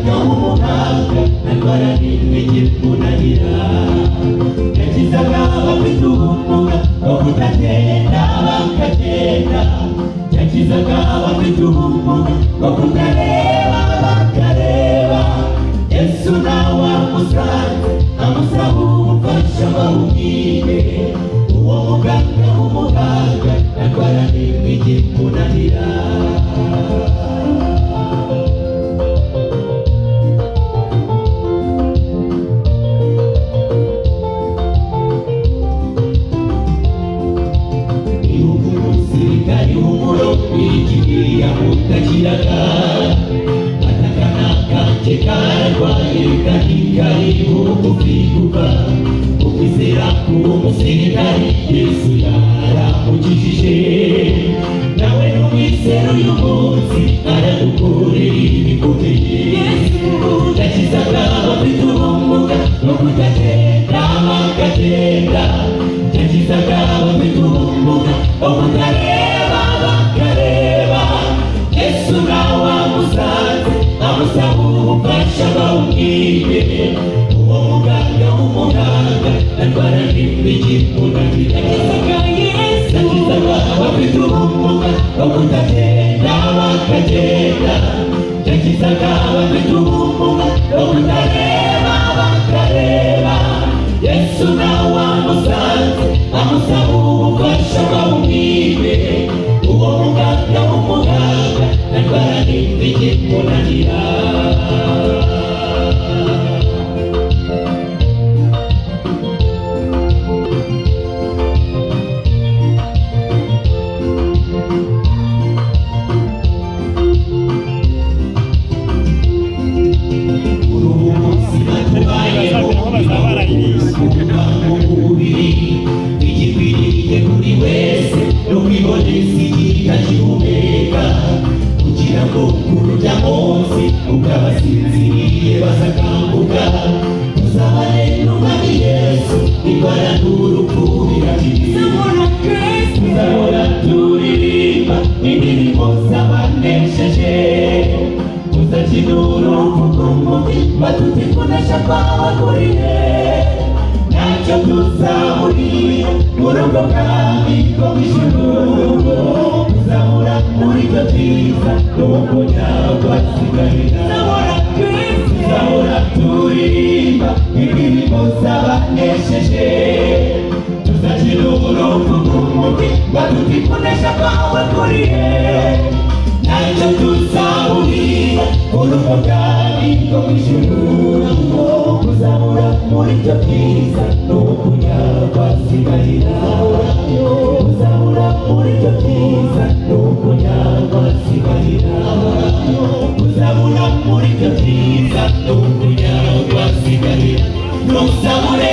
umuganga w'umuhanga ndwara n'igikunanira yakizaga abafite ubumuga bwo kutagenda bakagenda yakizaga abafite ubumuga bwo kutareba bakareba Yesu nawe amusanze amusaba ubufasha bawubwire uwo muganga w'umuhanga ndwara n'igikunanira Ikiria mutakiraga Atakanaka karwaye karibu kufikuka Ukwizera k'umusirikari Yesu yaramukijije nawe n'umwizero uyu munsi aragukorera ibikomeye yakizaga abafite ubumuga bwo kutagenda bakagenda yakizaga abafite ubumuga bwo kutareba bakareba Yesu nawe amusanze amusaba ubufasha bawubwire uwo muganga w'umuhanga ndwara n'igikunanira yakizaga abafite ubumuga bwo kutagenda bakagenda yakizaga abafite ubumuga bwo kutareba bakareba Yesu nawe amusanze amusaba ubufasha bawubwire uwo muganga w'umuhanga ndwara n'igikunanira igikwiriye kuri wese no kwiboneza igihe agihumeka kugira ngo urujya munsi ukabasinziriye bazakambuka tuzabane n'umwami Yesu indwara n'urupfu birakiriye tuzahora turirimba indirimbo z'abanesheje tuzakina urupfu rw'umutima tuti kunesha kwawe kurihe ntacyo tuzahurira muri ubwo bwami bwo mu ijuru tuzahora muri ibyo byiza n'ubwo nyabwasigarira tuzahora turirimba indirimbo z'abanesheje tuzakina urupfu rw'umutima tuti kunesha kwawe kurihe ntacyo tuzahurira muri ubwo bwami bwo mu ijuru tuzahora muri ibyo byiza n'ubwo nyabwasigarira tuzahora muri ibyo byiza n'ubwo nyabwasigarira tuzahora muri ibyo byiza n'ubwo nyabwasigarira ntuzabure